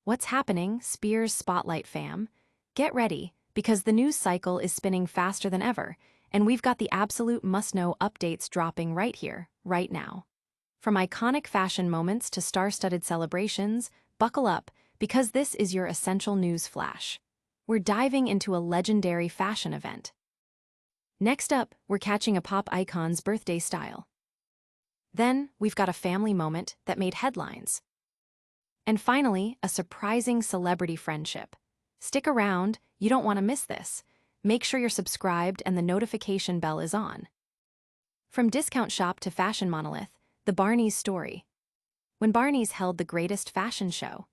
What's happening, Spears Spotlight fam? Get ready, because the news cycle is spinning faster than ever, and we've got the absolute must-know updates dropping right here, right now. From iconic fashion moments to star-studded celebrations, buckle up, because this is your essential news flash. We're diving into a legendary fashion event. Next up, we're catching a pop icon's birthday style. Then, we've got a family moment that made headlines. And finally, a surprising celebrity friendship. Stick around, you don't want to miss this. Make sure you're subscribed and the notification bell is on. From discount shop to fashion monolith, the Barneys story. When Barneys held the greatest fashion show.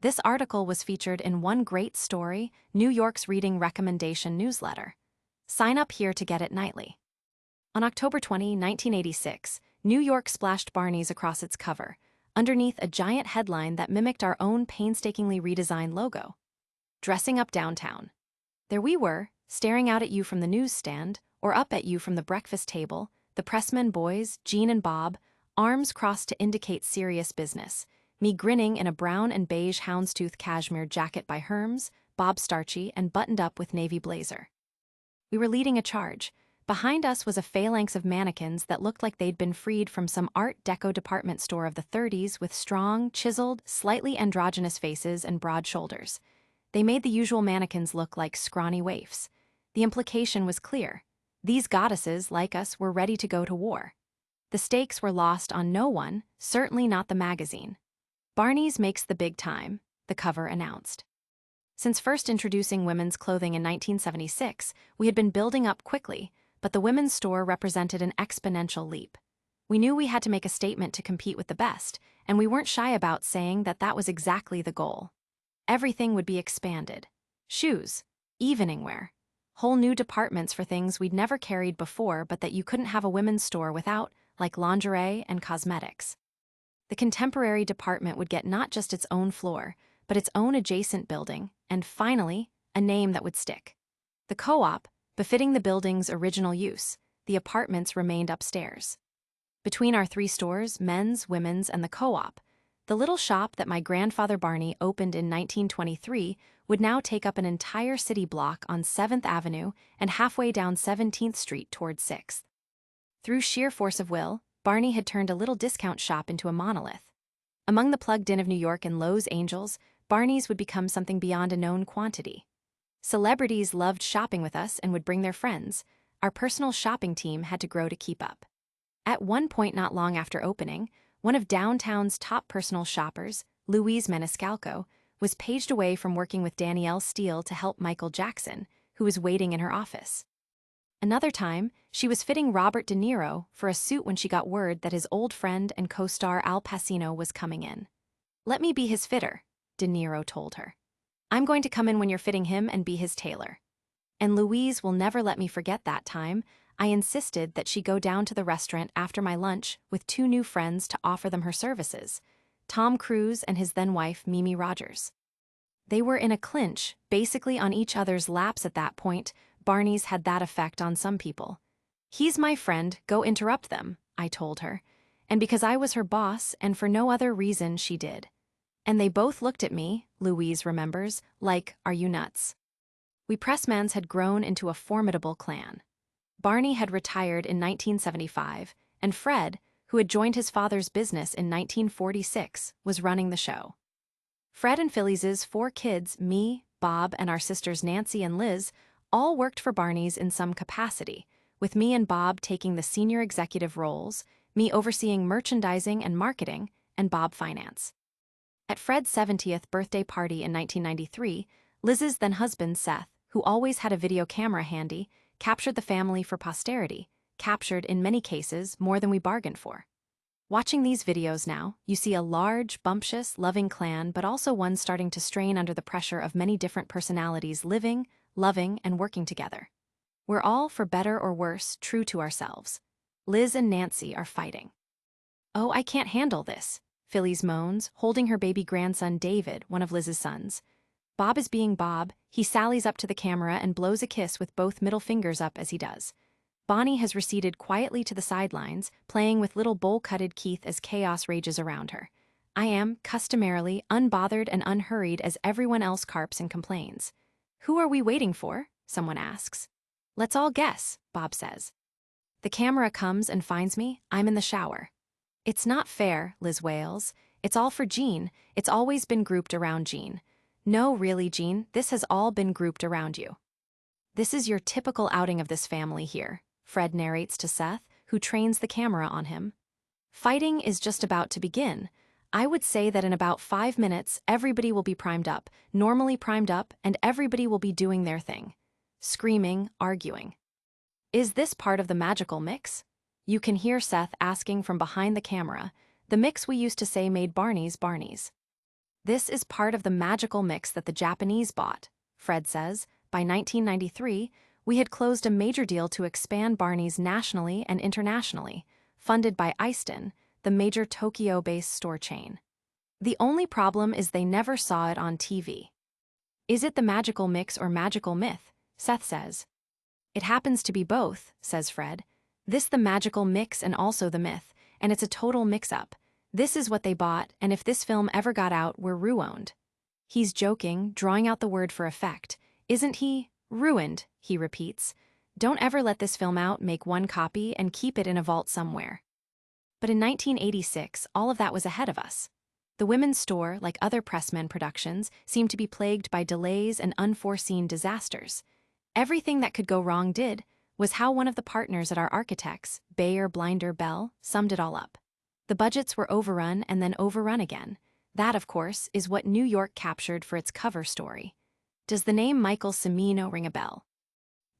This article was featured in One Great Story, New York's reading recommendation newsletter. Sign up here to get it nightly. On October 20, 1986, New York splashed Barneys across its cover, underneath a giant headline that mimicked our own painstakingly redesigned logo. Dressing up downtown. There we were, staring out at you from the newsstand, or up at you from the breakfast table, the pressmen boys, Jean and Bob, arms crossed to indicate serious business, me grinning in a brown and beige houndstooth cashmere jacket by Hermes, Bob starchy and buttoned up with navy blazer. We were leading a charge. Behind us was a phalanx of mannequins that looked like they'd been freed from some Art Deco department store of the 30s with strong, chiseled, slightly androgynous faces and broad shoulders. They made the usual mannequins look like scrawny waifs. The implication was clear. These goddesses, like us, were ready to go to war. The stakes were lost on no one, certainly not the magazine. Barneys makes the big time, the cover announced. Since first introducing women's clothing in 1976, we had been building up quickly, but the women's store represented an exponential leap. We knew we had to make a statement to compete with the best, and we weren't shy about saying that that was exactly the goal. Everything would be expanded. Shoes, evening wear, whole new departments for things we'd never carried before but that you couldn't have a women's store without, like lingerie and cosmetics. The contemporary department would get not just its own floor, but its own adjacent building, and finally, a name that would stick. The Co-op, befitting the building's original use, the apartments remained upstairs. Between our three stores, men's, women's, and the Co-op, the little shop that my grandfather Barney opened in 1923 would now take up an entire city block on 7th Avenue and halfway down 17th Street toward 6th. Through sheer force of will, Barney had turned a little discount shop into a monolith. Among the plugged-in of New York and Lowe's angels, Barney's would become something beyond a known quantity. Celebrities loved shopping with us and would bring their friends. Our personal shopping team had to grow to keep up. At one point not long after opening, one of downtown's top personal shoppers, Louise Maniscalco, was paged away from working with Danielle Steele to help Michael Jackson, who was waiting in her office. Another time, she was fitting Robert De Niro for a suit when she got word that his old friend and co-star Al Pacino was coming in. "Let me be his fitter," De Niro told her. "I'm going to come in when you're fitting him and be his tailor." And Louise will never let me forget that time. I insisted that she go down to the restaurant after my lunch with two new friends to offer them her services, Tom Cruise and his then-wife Mimi Rogers. They were in a clinch, basically on each other's laps at that point. Barneys had that effect on some people. "He's my friend, go interrupt them," I told her. And because I was her boss and for no other reason she did. And they both looked at me, Louise remembers, like, "Are you nuts?" We pressmans had grown into a formidable clan. Barney had retired in 1975, and Fred, who had joined his father's business in 1946, was running the show. Fred and Phyllis's 4 kids, me, Bob, and our sisters Nancy and Liz, all worked for Barneys in some capacity, with me and Bob taking the senior executive roles, me overseeing merchandising and marketing, and Bob finance. At Fred's 70th birthday party in 1993, Liz's then-husband Seth, who always had a video camera handy, captured the family for posterity, captured, in many cases, more than we bargained for. Watching these videos now, you see a large, bumptious, loving clan, but also one starting to strain under the pressure of many different personalities living, loving, and working together. We're all, for better or worse, true to ourselves. Liz and Nancy are fighting. "Oh, I can't handle this," Phyllis moans, holding her baby grandson David, one of Liz's sons. Bob is being Bob. He sallies up to the camera and blows a kiss with both middle fingers up as he does. Bonnie has receded quietly to the sidelines, playing with little bowl-cutted Keith as chaos rages around her. I am, customarily, unbothered and unhurried as everyone else carps and complains. Who are we waiting for? Someone asks. Let's all guess, Bob says. The camera comes and finds me. I'm in the shower. It's not fair, Liz wails. It's all for Jean. It's always been grouped around Jean. No, really, Jean, this has all been grouped around you. This is your typical outing of this family here, Fred narrates to Seth, who trains the camera on him. Fighting is just about to begin. I would say that in about 5 minutes, everybody will be primed up, normally primed up, and everybody will be doing their thing. Screaming, arguing. Is this part of the magical mix? You can hear Seth asking from behind the camera, the mix we used to say made Barneys. This is part of the magical mix that the Japanese bought, Fred says. By 1993, we had closed a major deal to expand Barneys nationally and internationally, funded by Eiston, the major Tokyo-based store chain. The only problem is they never saw it on TV. Is it the magical mix or magical myth? Seth says. It happens to be both, says Fred. This the magical mix and also the myth, and it's a total mix-up. This is what they bought, and if this film ever got out, we're ruined. He's joking, drawing out the word for effect. Isn't he? Ruined, he repeats. Don't ever let this film out, make one copy, and keep it in a vault somewhere. But in 1986, all of that was ahead of us. The women's store, like other Pressmen productions, seemed to be plagued by delays and unforeseen disasters. Everything that could go wrong did, was how one of the partners at our architects, Bayer Blinder Bell, summed it all up. The budgets were overrun and then overrun again. That, of course, is what New York captured for its cover story. Does the name Michael Cimino ring a bell?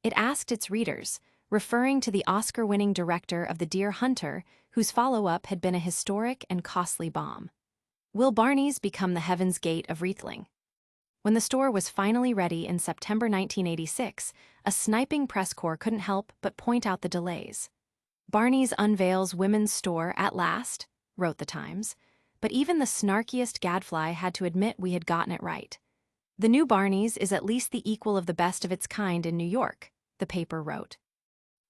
It asked its readers, referring to the Oscar-winning director of The Deer Hunter, whose follow-up had been a historic and costly bomb. Will Barneys become the Heaven's Gate of Riethling? When the store was finally ready in September 1986, a sniping press corps couldn't help but point out the delays. Barneys unveils women's store at last, wrote the Times, but even the snarkiest gadfly had to admit we had gotten it right. The new Barneys is at least the equal of the best of its kind in New York, the paper wrote.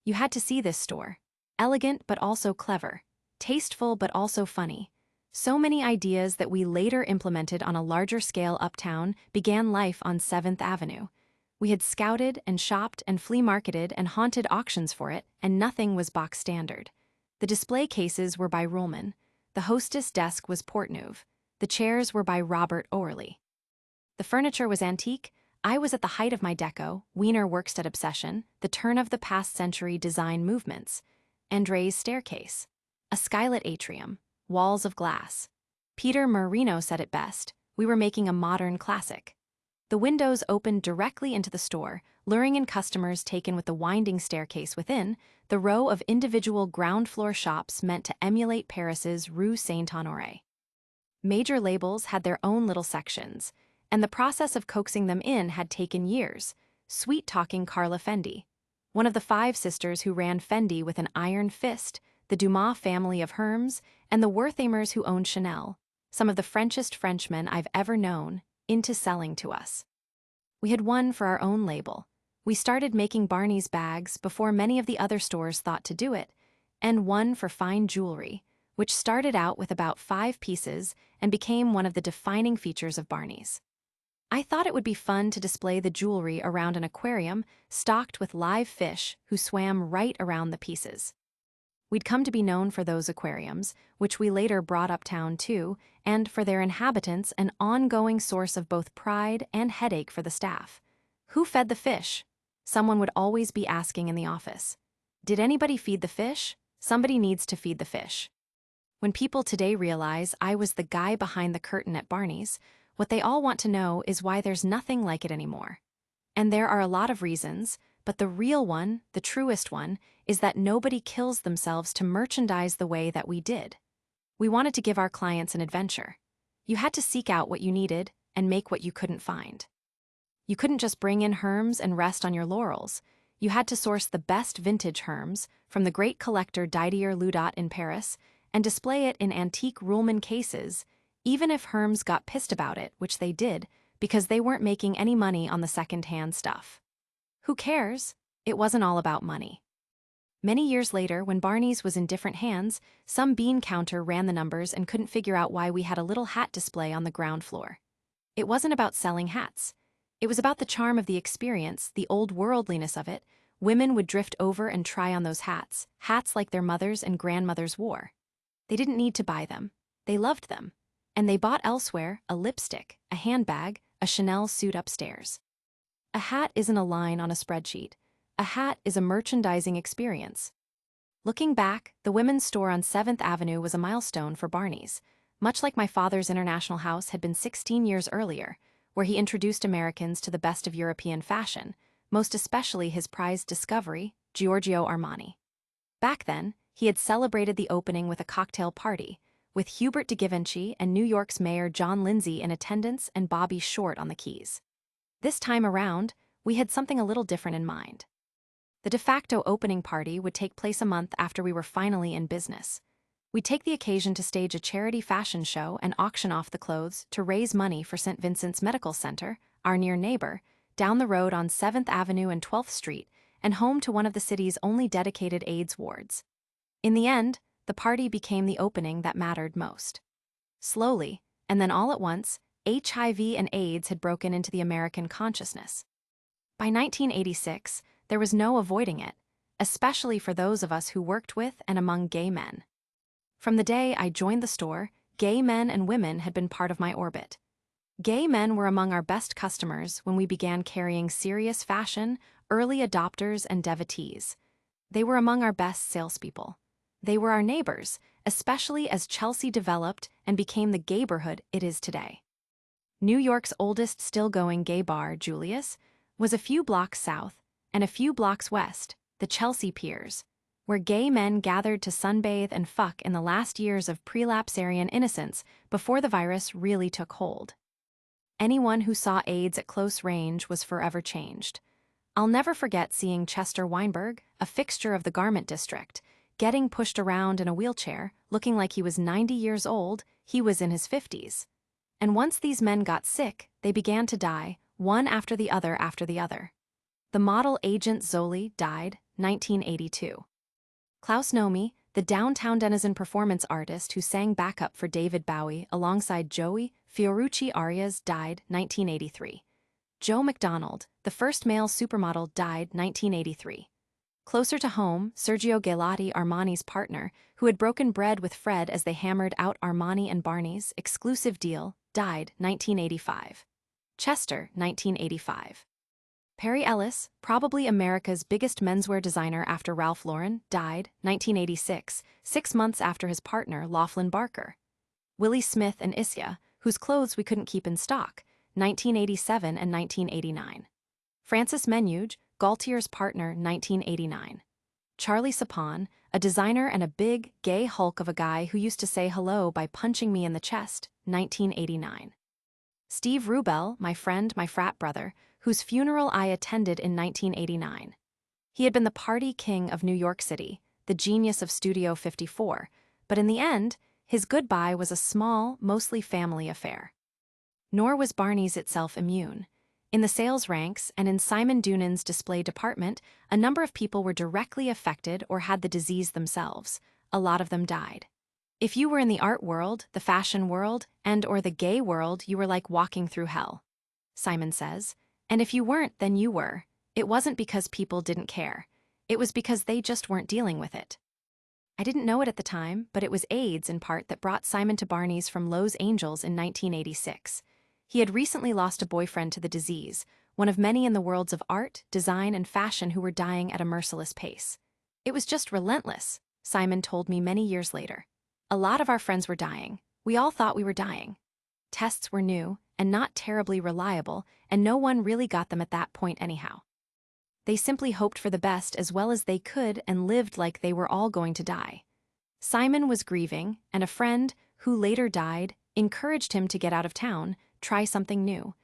You had to see this store. Elegant but also clever, tasteful but also funny. So many ideas that we later implemented on a larger scale uptown began life on 7th Avenue. We had scouted and shopped and flea marketed and haunted auctions for it, and nothing was box standard. The display cases were by Ruhlman. The hostess desk was Portneuf. The chairs were by Robert Orley. The furniture was antique. I was at the height of my deco, Wiener Werkstatt obsession, the turn of the past century design movements. Andre's staircase. A skylit atrium. Walls of glass. Peter Marino said it best, we were making a modern classic. The windows opened directly into the store, luring in customers taken with the winding staircase within, the row of individual ground-floor shops meant to emulate Paris's Rue Saint-Honoré. Major labels had their own little sections, and the process of coaxing them in had taken years, sweet-talking Carla Fendi, one of the 5 sisters who ran Fendi with an iron fist, the Dumas family of Hermes, and the Werthamers who owned Chanel, some of the Frenchest Frenchmen I've ever known, into selling to us. We had one for our own label. We started making Barneys bags before many of the other stores thought to do it, and one for fine jewelry, which started out with about 5 pieces and became one of the defining features of Barneys. I thought it would be fun to display the jewelry around an aquarium stocked with live fish who swam right around the pieces. We'd come to be known for those aquariums, which we later brought uptown too, and for their inhabitants an ongoing source of both pride and headache for the staff. Who fed the fish? Someone would always be asking in the office. Did anybody feed the fish? Somebody needs to feed the fish. When people today realize I was the guy behind the curtain at Barneys, what they all want to know is why there's nothing like it anymore. And there are a lot of reasons, but the real one, the truest one, is that nobody kills themselves to merchandise the way that we did. We wanted to give our clients an adventure. You had to seek out what you needed and make what you couldn't find. You couldn't just bring in Hermes and rest on your laurels. You had to source the best vintage Hermes from the great collector Didier Ludot in Paris and display it in antique Ruhlman cases, even if Hermes got pissed about it, which they did, because they weren't making any money on the second-hand stuff. Who cares? It wasn't all about money. Many years later, when Barneys was in different hands, some bean counter ran the numbers and couldn't figure out why we had a little hat display on the ground floor. It wasn't about selling hats. It was about the charm of the experience, the old worldliness of it. Women would drift over and try on those hats, hats like their mothers and grandmothers wore. They didn't need to buy them. They loved them. And they bought elsewhere a lipstick, a handbag, a Chanel suit upstairs. A hat isn't a line on a spreadsheet. A hat is a merchandising experience. Looking back, the women's store on 7th Avenue was a milestone for Barneys, much like my father's International House had been 16 years earlier, where he introduced Americans to the best of European fashion, most especially his prized discovery, Giorgio Armani. Back then, he had celebrated the opening with a cocktail party, with Hubert de Givenchy and New York's Mayor John Lindsay in attendance and Bobby Short on the keys. This time around, we had something a little different in mind. The de facto opening party would take place a month after we were finally in business. We'd take the occasion to stage a charity fashion show and auction off the clothes to raise money for St. Vincent's Medical Center, our near neighbor, down the road on 7th Avenue and 12th Street, and home to one of the city's only dedicated AIDS wards. In the end, the party became the opening that mattered most. Slowly, and then all at once, HIV and AIDS had broken into the American consciousness. By 1986, there was no avoiding it, especially for those of us who worked with and among gay men. From the day I joined the store, gay men and women had been part of my orbit. Gay men were among our best customers when we began carrying serious fashion, early adopters, and devotees. They were among our best salespeople. They were our neighbors, especially as Chelsea developed and became the gayborhood it is today. New York's oldest still-going gay bar, Julius, was a few blocks south, and a few blocks west, the Chelsea Piers, where gay men gathered to sunbathe and fuck in the last years of prelapsarian innocence before the virus really took hold. Anyone who saw AIDS at close range was forever changed. I'll never forget seeing Chester Weinberg, a fixture of the garment district, getting pushed around in a wheelchair, looking like he was 90 years old. He was in his 50s. And once these men got sick, they began to die, one after the other after the other. The model Agent Zoli died, 1982. Klaus Nomi, the downtown denizen performance artist who sang backup for David Bowie alongside Joey Fiorucci Arias, died, 1983. Joe McDonald, the first male supermodel, died, 1983. Closer to home, Sergio Galati, Armani's partner, who had broken bread with Fred as they hammered out Armani and Barneys' exclusive deal, died, 1985. Chester, 1985. Perry Ellis, probably America's biggest menswear designer after Ralph Lauren, died, 1986, 6 months after his partner, Laughlin Barker. Willie Smith and Isya, whose clothes we couldn't keep in stock, 1987 and 1989. Francis Menuge, Gaultier's partner, 1989. Charlie Sapon, a designer and a big, gay hulk of a guy who used to say hello by punching me in the chest, 1989. Steve Rubel, my friend, my frat brother, whose funeral I attended in 1989. He had been the party king of New York City, the genius of Studio 54, but in the end, his goodbye was a small, mostly family affair. Nor was Barneys itself immune. In the sales ranks and in Simon Dunan's display department, a number of people were directly affected or had the disease themselves. A lot of them died. If you were in the art world, the fashion world, and/or the gay world, you were like walking through hell, Simon says. And if you weren't, then you were. It wasn't because people didn't care. It was because they just weren't dealing with it. I didn't know it at the time, but it was AIDS in part that brought Simon to Barneys from Los Angeles in 1986. He had recently lost a boyfriend to the disease, one of many in the worlds of art, design, and fashion who were dying at a merciless pace. It was just relentless, Simon told me many years later. A lot of our friends were dying. We all thought we were dying. Tests were new and not terribly reliable, and no one really got them at that point anyhow. They simply hoped for the best as well as they could and lived like they were all going to die. Simon was grieving, and a friend, who later died, encouraged him to get out of town, try something new.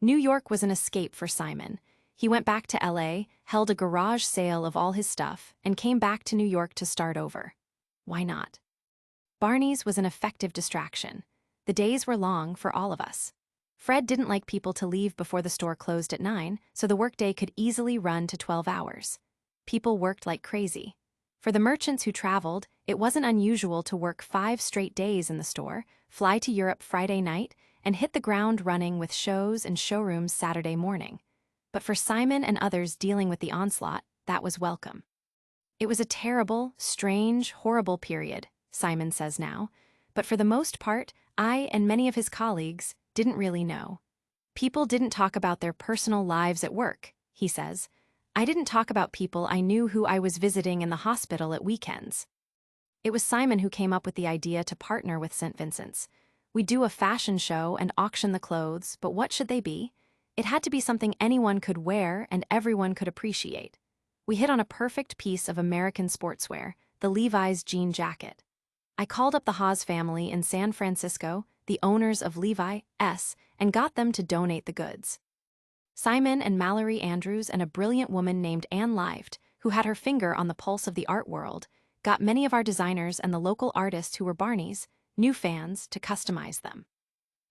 New York was an escape for Simon. He went back to LA, held a garage sale of all his stuff, and came back to New York to start over. Why not? Barneys was an effective distraction. The days were long for all of us. Fred didn't like people to leave before the store closed at 9, so the workday could easily run to 12 hours. People worked like crazy. For the merchants who traveled, it wasn't unusual to work 5 straight days in the store, fly to Europe Friday night, and hit the ground running with shows and showrooms Saturday morning. But for Simon and others dealing with the onslaught, that was welcome. It was a terrible, strange, horrible period, Simon says now, but for the most part, I and many of his colleagues didn't really know. People didn't talk about their personal lives at work, he says. I didn't talk about people I knew who I was visiting in the hospital at weekends. It was Simon who came up with the idea to partner with St. Vincent's. We'd do a fashion show and auction the clothes, but what should they be? It had to be something anyone could wear and everyone could appreciate. We hit on a perfect piece of American sportswear, the Levi's jean jacket. I called up the Haas family in San Francisco, the owners of Levi's, and got them to donate the goods. Simon and Mallory Andrews and a brilliant woman named Anne Lived, who had her finger on the pulse of the art world, got many of our designers and the local artists who were Barneys, new fans, to customize them.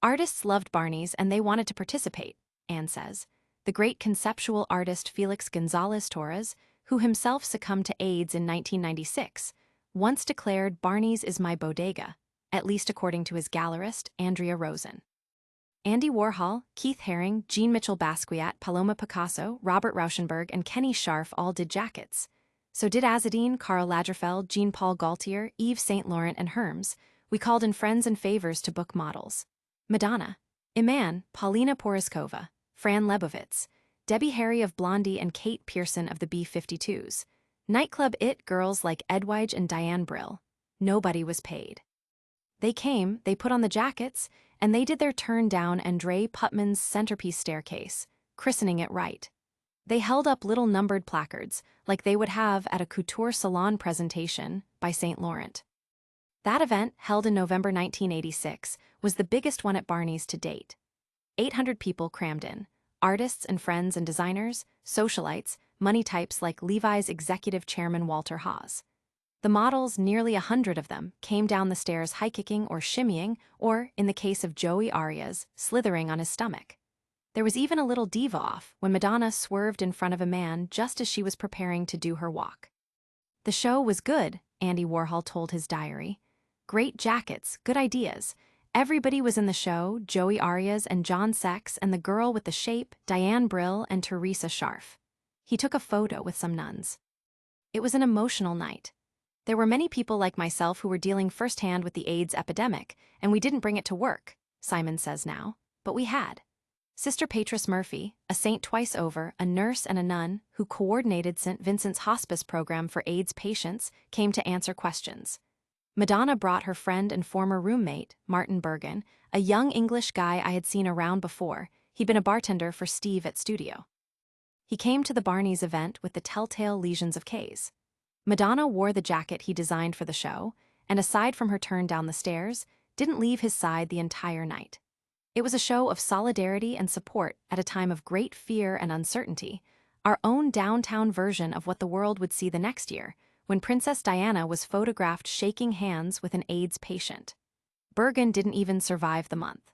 Artists loved Barneys and they wanted to participate, Anne says. The great conceptual artist Felix Gonzalez Torres, who himself succumbed to AIDS in 1996, once declared Barneys is my bodega, at least according to his gallerist, Andrea Rosen. Andy Warhol, Keith Haring, Jean Mitchell Basquiat, Paloma Picasso, Robert Rauschenberg, and Kenny Scharf all did jackets. So did Azzedine, Karl Lagerfeld, Jean-Paul Gaultier, Yves Saint Laurent, and Hermes. We called in friends and favors to book models. Madonna, Iman, Paulina Poroskova, Fran Lebowitz, Debbie Harry of Blondie, and Kate Pearson of the B-52s. Nightclub it girls like Edwige and Diane Brill. Nobody was paid. They came, they put on the jackets, and they did their turn down Andre Putman's centerpiece staircase, christening it right. They held up little numbered placards, like they would have at a couture salon presentation by Saint Laurent. That event, held in November 1986, was the biggest one at Barneys to date. 800 people crammed in, artists and friends and designers, socialites, money types like Levi's executive chairman Walter Haas. The models, nearly 100 of them, came down the stairs high-kicking or shimmying, or, in the case of Joey Arias, slithering on his stomach. There was even a little diva-off when Madonna swerved in front of a man just as she was preparing to do her walk. The show was good, Andy Warhol told his diary. Great jackets, good ideas. Everybody was in the show, Joey Arias and John Sex and the girl with the shape, Diane Brill and Teresa Scharf. He took a photo with some nuns. It was an emotional night. There were many people like myself who were dealing firsthand with the AIDS epidemic, and we didn't bring it to work, Simon says now, but we had. Sister Patris Murphy, a saint twice over, a nurse and a nun, who coordinated St. Vincent's hospice program for AIDS patients, came to answer questions. Madonna brought her friend and former roommate, Martin Bergen, a young English guy I had seen around before. He'd been a bartender for Steve at Studio. He came to the Barneys event with the telltale lesions of K's. Madonna wore the jacket he designed for the show, and aside from her turn down the stairs, didn't leave his side the entire night. It was a show of solidarity and support at a time of great fear and uncertainty, our own downtown version of what the world would see the next year, when Princess Diana was photographed shaking hands with an AIDS patient. Bergen didn't even survive the month.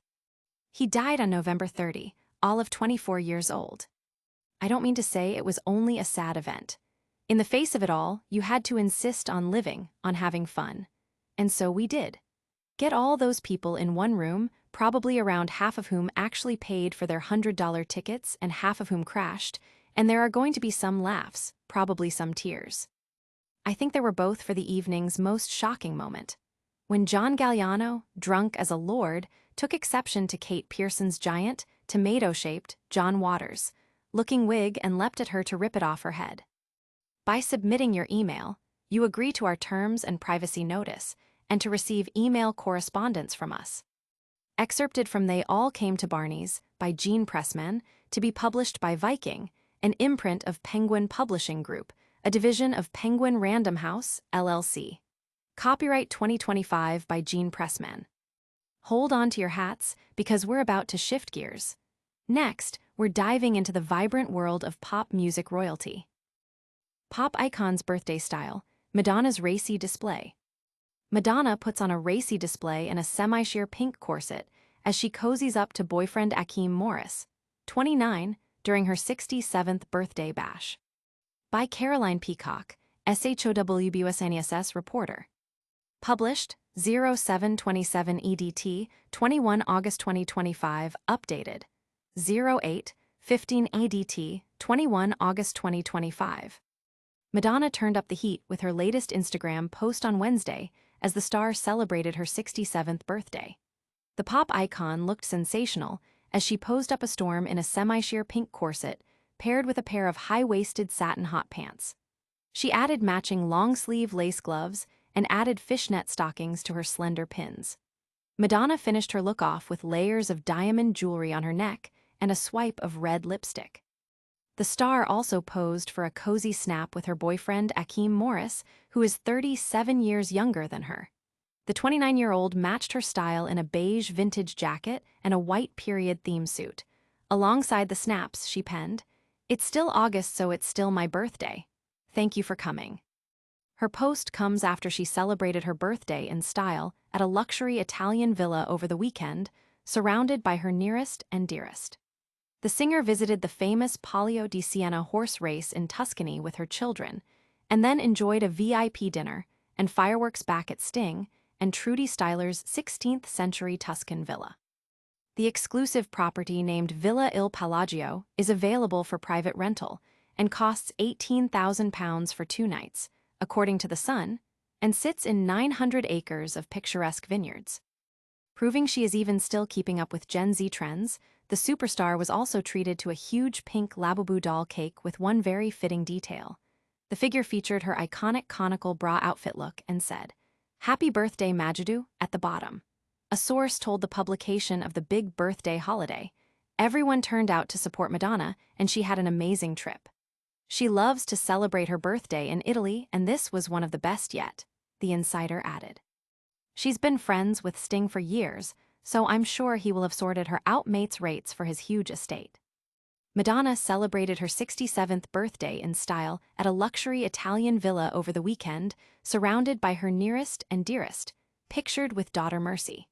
He died on November 30, all of 24 years old. I don't mean to say it was only a sad event. In the face of it all, you had to insist on living, on having fun. And so we did. Get all those people in one room, probably around half of whom actually paid for their $100 tickets and half of whom crashed, and there are going to be some laughs, probably some tears. I think there were both for the evening's most shocking moment. When John Galliano, drunk as a lord, took exception to Kate Pearson's giant, tomato-shaped John Waters, looking wig and leapt at her to rip it off her head. By submitting your email, you agree to our terms and privacy notice, and to receive email correspondence from us. Excerpted from They All Came to Barneys by Jean Pressman, to be published by Viking, an imprint of Penguin Publishing Group, a division of Penguin Random House, LLC. Copyright 2025 by Jean Pressman. Hold on to your hats, because we're about to shift gears. Next, we're diving into the vibrant world of pop music royalty. Pop icon's birthday style, Madonna's racy display. Madonna puts on a racy display in a semi-sheer pink corset as she cozies up to boyfriend Akeem Morris, 29, during her 67th birthday bash. By Caroline Peacock, SHOWBUSNESS reporter. Published 07/27 EDT, 21 August 2025, updated 08/15 EDT, 21 August 2025. Madonna turned up the heat with her latest Instagram post on Wednesday as the star celebrated her 67th birthday. The pop icon looked sensational as she posed up a storm in a semi-sheer pink corset paired with a pair of high-waisted satin hot pants. She added matching long-sleeve lace gloves and added fishnet stockings to her slender pins. Madonna finished her look off with layers of diamond jewelry on her neck and a swipe of red lipstick. The star also posed for a cozy snap with her boyfriend Akeem Morris, who is 37 years younger than her. The 29-year-old matched her style in a beige vintage jacket and a white period theme suit. Alongside the snaps, she penned, "It's still August, so it's still my birthday. Thank you for coming." Her post comes after she celebrated her birthday in style at a luxury Italian villa over the weekend, surrounded by her nearest and dearest. The singer visited the famous Palio di Siena horse race in Tuscany with her children, and then enjoyed a VIP dinner and fireworks back at Sting and Trudy Styler's 16th-century Tuscan villa. The exclusive property named Villa Il Palagio is available for private rental and costs £18,000 for 2 nights, according to The Sun, and sits in 900 acres of picturesque vineyards. Proving she is even still keeping up with Gen Z trends, the superstar was also treated to a huge pink Labubu doll cake with one very fitting detail. The figure featured her iconic conical bra outfit look and said, "Happy birthday, Majidoo," at the bottom. A source told the publication of the big birthday holiday, "Everyone turned out to support Madonna, and she had an amazing trip. She loves to celebrate her birthday in Italy, and this was one of the best yet," the insider added. She's been friends with Sting for years, so I'm sure he will have sorted her out mates' rates for his huge estate. Madonna celebrated her 67th birthday in style at a luxury Italian villa over the weekend, surrounded by her nearest and dearest, pictured with daughter Mercy.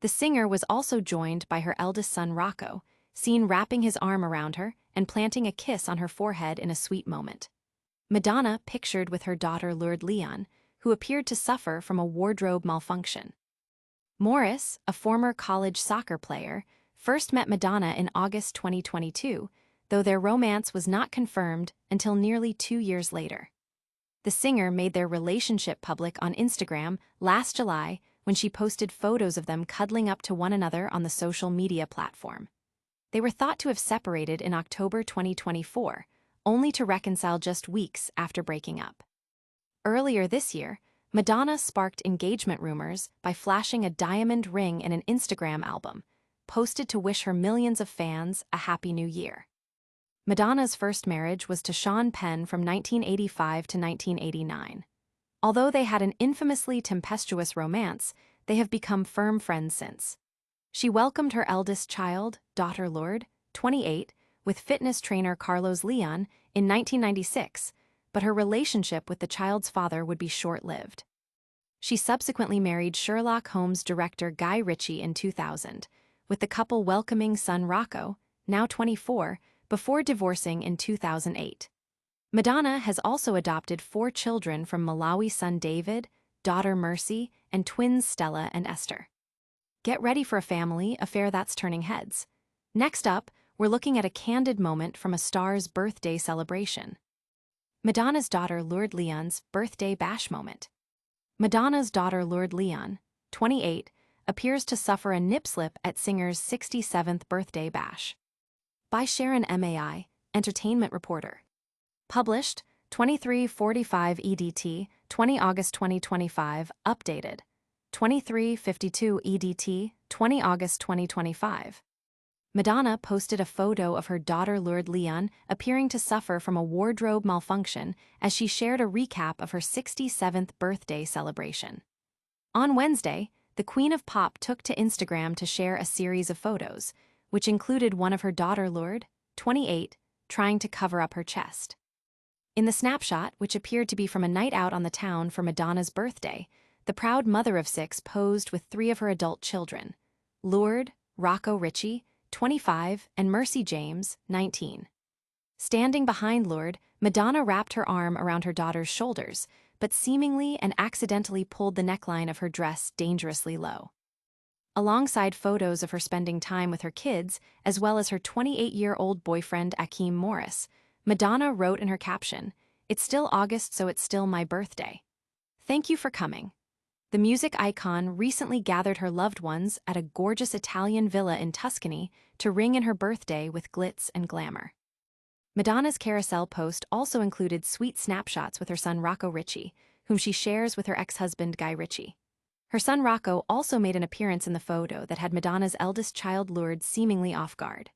The singer was also joined by her eldest son Rocco, seen wrapping his arm around her and planting a kiss on her forehead in a sweet moment. Madonna pictured with her daughter Lourdes Leon, who appeared to suffer from a wardrobe malfunction. Morris, a former college soccer player, first met Madonna in August 2022, though their romance was not confirmed until nearly 2 years later. The singer made their relationship public on Instagram last July when she posted photos of them cuddling up to one another on the social media platform. They were thought to have separated in October 2024, only to reconcile just weeks after breaking up. Earlier this year, Madonna sparked engagement rumors by flashing a diamond ring in an Instagram album, posted to wish her millions of fans a happy new year. Madonna's first marriage was to Sean Penn from 1985 to 1989. Although they had an infamously tempestuous romance, they have become firm friends since. She welcomed her eldest child, daughter Lourdes, 28, with fitness trainer Carlos Leon in 1996, but her relationship with the child's father would be short-lived. She subsequently married Sherlock Holmes director Guy Ritchie in 2000, with the couple welcoming son Rocco, now 24, before divorcing in 2008. Madonna has also adopted 4 children from Malawi son David, daughter Mercy, and twins Stella and Esther. Get ready for a family affair that's turning heads. Next up, we're looking at a candid moment from a star's birthday celebration. Madonna's daughter Lourdes Leon's birthday bash moment. Madonna's daughter Lourdes Leon, 28, appears to suffer a nip slip at singer's 67th birthday bash. By Sharon Mai, entertainment reporter. Published 23:45 EDT, 20 August 2025, updated 23:52 EDT, 20 August 2025. Madonna posted a photo of her daughter Lourdes Leon appearing to suffer from a wardrobe malfunction as she shared a recap of her 67th birthday celebration. On Wednesday, the Queen of Pop took to Instagram to share a series of photos, which included one of her daughter Lourdes, 28, trying to cover up her chest. In the snapshot, which appeared to be from a night out on the town for Madonna's birthday, the proud mother of 6 posed with 3 of her adult children, Lourdes, Rocco Ritchie, 25, and Mercy James, 19. Standing behind Lourdes, Madonna wrapped her arm around her daughter's shoulders, but seemingly and accidentally pulled the neckline of her dress dangerously low. Alongside photos of her spending time with her kids, as well as her 28-year-old boyfriend Akeem Morris, Madonna wrote in her caption, "It's still August, so it's still my birthday. Thank you for coming." The music icon recently gathered her loved ones at a gorgeous Italian villa in Tuscany to ring in her birthday with glitz and glamour. Madonna's carousel post also included sweet snapshots with her son Rocco Ritchie, whom she shares with her ex-husband Guy Ritchie. Her son Rocco also made an appearance in the photo that had Madonna's eldest child Lourdes seemingly off guard.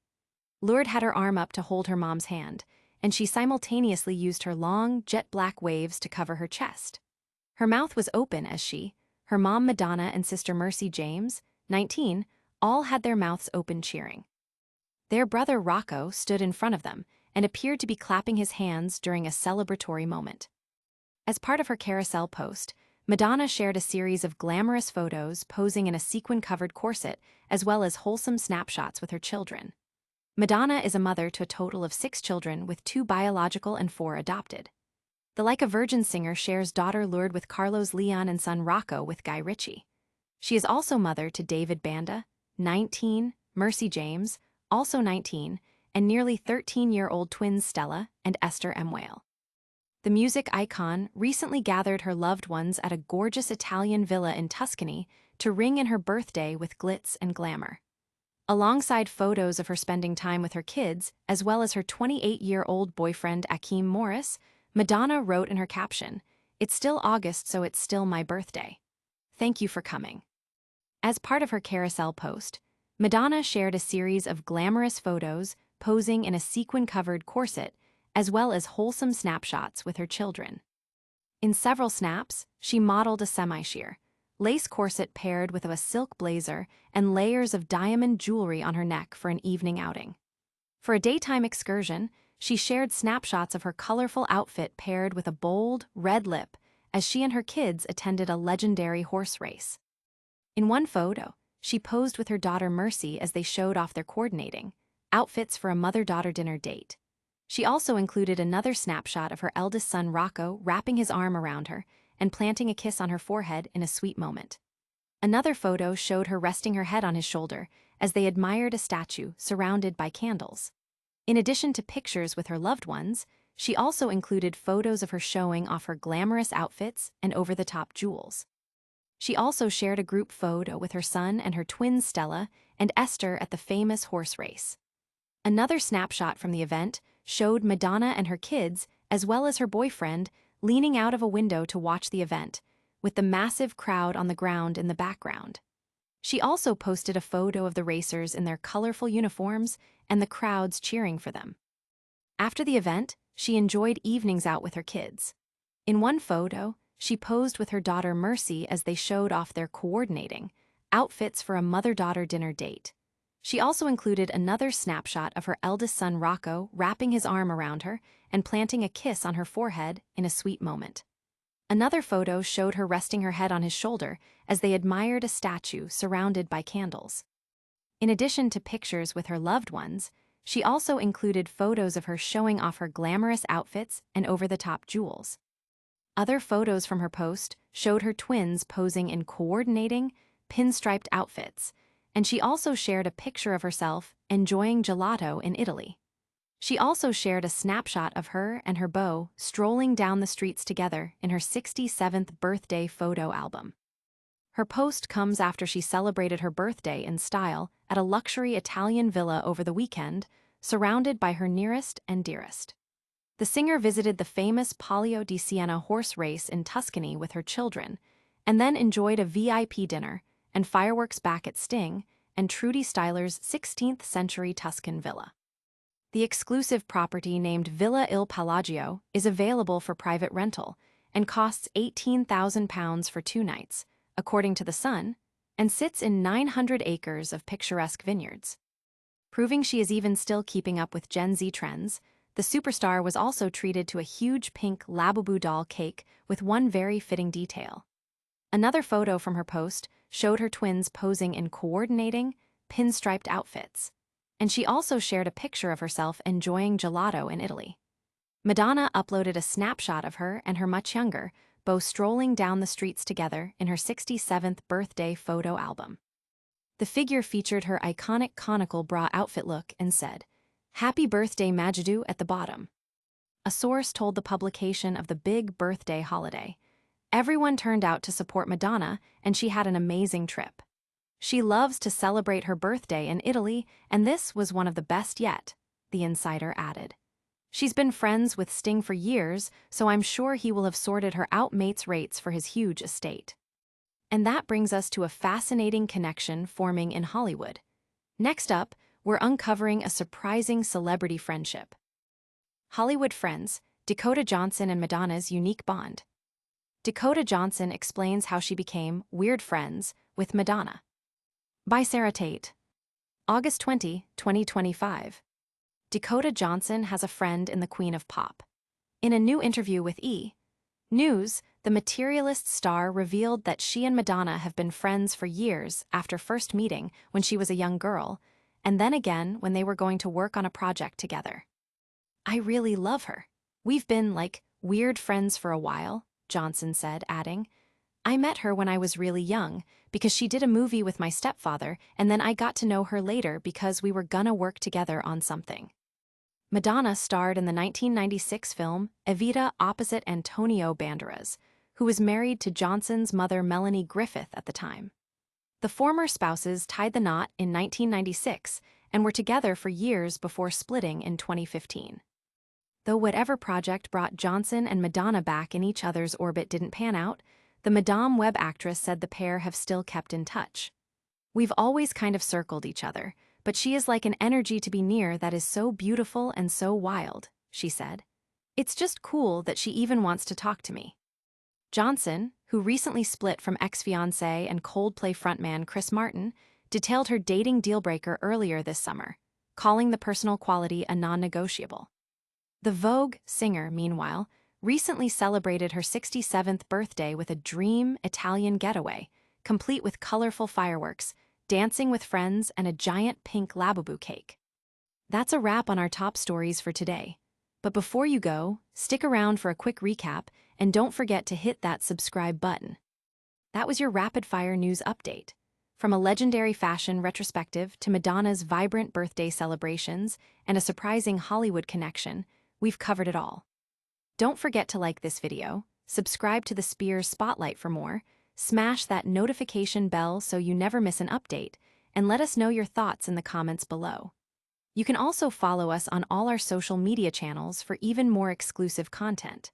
Lourdes had her arm up to hold her mom's hand, and she simultaneously used her long, jet-black waves to cover her chest. Her mouth was open as she, her mom Madonna and sister Mercy James, 19, all had their mouths open cheering. Their brother Rocco stood in front of them and appeared to be clapping his hands during a celebratory moment. As part of her carousel post, Madonna shared a series of glamorous photos posing in a sequin-covered corset, as well as wholesome snapshots with her children. Madonna is a mother to a total of 6 children, with 2 biological and 4 adopted. The Like a Virgin singer shares daughter Lourdes with Carlos Leon and son Rocco with Guy Ritchie. She is also mother to David Banda, 19, Mercy James, also 19, and nearly 13-year-old twins Stella and Esther M. Whale. The music icon recently gathered her loved ones at a gorgeous Italian villa in Tuscany to ring in her birthday with glitz and glamour. Alongside photos of her spending time with her kids, as well as her 28-year-old boyfriend Akeem Morris, Madonna wrote in her caption, "It's still August, so it's still my birthday. Thank you for coming." As part of her carousel post, Madonna shared a series of glamorous photos posing in a sequin-covered corset, as well as wholesome snapshots with her children. In several snaps, she modeled a semi-sheer, lace corset paired with a silk blazer and layers of diamond jewelry on her neck for an evening outing. For a daytime excursion, she shared snapshots of her colorful outfit paired with a bold, red lip as she and her kids attended a legendary horse race. In one photo, she posed with her daughter Mercy as they showed off their coordinating outfits for a mother-daughter dinner date. She also included another snapshot of her eldest son Rocco wrapping his arm around her and planting a kiss on her forehead in a sweet moment. Another photo showed her resting her head on his shoulder as they admired a statue surrounded by candles. In addition to pictures with her loved ones, she also included photos of her showing off her glamorous outfits and over-the-top jewels. She also shared a group photo with her son and her twins Stella and Esther at the famous horse race. Another snapshot from the event showed Madonna and her kids, as well as her boyfriend, leaning out of a window to watch the event, with the massive crowd on the ground in the background. She also posted a photo of the racers in their colorful uniforms and the crowds cheering for them. After the event, she enjoyed evenings out with her kids. In one photo, she posed with her daughter Mercy as they showed off their coordinating outfits for a mother-daughter dinner date. She also included another snapshot of her eldest son Rocco wrapping his arm around her and planting a kiss on her forehead in a sweet moment. Another photo showed her resting her head on his shoulder as they admired a statue surrounded by candles. In addition to pictures with her loved ones, she also included photos of her showing off her glamorous outfits and over-the-top jewels. Other photos from her post showed her twins posing in coordinating, pinstriped outfits, and she also shared a picture of herself enjoying gelato in Italy. She also shared a snapshot of her and her beau strolling down the streets together in her 67th birthday photo album. Her post comes after she celebrated her birthday in style at a luxury Italian villa over the weekend, surrounded by her nearest and dearest. The singer visited the famous Palio di Siena horse race in Tuscany with her children, and then enjoyed a VIP dinner and fireworks back at Sting and Trudy Styler's 16th-century Tuscan villa. The exclusive property named Villa Il Palagio is available for private rental and costs £18,000 for 2 nights, according to The Sun, and sits in 900 acres of picturesque vineyards. Proving she is even still keeping up with Gen Z trends, the superstar was also treated to a huge pink Labubu doll cake with one very fitting detail. Another photo from her post showed her twins posing in coordinating, pinstriped outfits, and she also shared a picture of herself enjoying gelato in Italy. Madonna uploaded a snapshot of her and her much younger, both strolling down the streets together in her 67th birthday photo album. The figure featured her iconic conical bra outfit look and said, "Happy birthday Majidou" at the bottom. A source told the publication of the big birthday holiday. Everyone turned out to support Madonna, and she had an amazing trip. She loves to celebrate her birthday in Italy, and this was one of the best yet, the insider added. She's been friends with Sting for years, so I'm sure he will have sorted her out mates rates for his huge estate. And that brings us to a fascinating connection forming in Hollywood. Next up, we're uncovering a surprising celebrity friendship. Hollywood friends, Dakota Johnson and Madonna's unique bond. Dakota Johnson explains how she became weird friends with Madonna. By Sarah Tate. August 20, 2025. Dakota Johnson has a friend in the Queen of Pop. In a new interview with E! News, the Materialist star revealed that she and Madonna have been friends for years after first meeting when she was a young girl, and then again when they were going to work on a project together. "I really love her. We've been, like, weird friends for a while," Johnson said, adding, "I met her when I was really young because she did a movie with my stepfather, and then I got to know her later because we were gonna work together on something." Madonna starred in the 1996 film Evita opposite Antonio Banderas, who was married to Johnson's mother Melanie Griffith at the time. The former spouses tied the knot in 1996 and were together for years before splitting in 2015. Though whatever project brought Johnson and Madonna back in each other's orbit didn't pan out, the Madame Web actress said the pair have still kept in touch. "We've always kind of circled each other, but she is like an energy to be near that is so beautiful and so wild," she said. "It's just cool that she even wants to talk to me." Johnson, who recently split from ex-fiancé and Coldplay frontman Chris Martin, detailed her dating deal-breaker earlier this summer, calling the personal quality a non-negotiable. The Vogue singer, meanwhile, recently celebrated her 67th birthday with a dream Italian getaway, complete with colorful fireworks, dancing with friends, and a giant pink Labubu cake. That's a wrap on our top stories for today. But before you go, stick around for a quick recap, and don't forget to hit that subscribe button. That was your rapid-fire news update. From a legendary fashion retrospective to Madonna's vibrant birthday celebrations and a surprising Hollywood connection, we've covered it all. Don't forget to like this video, subscribe to the Spears Spotlight for more, smash that notification bell so you never miss an update, and let us know your thoughts in the comments below. You can also follow us on all our social media channels for even more exclusive content.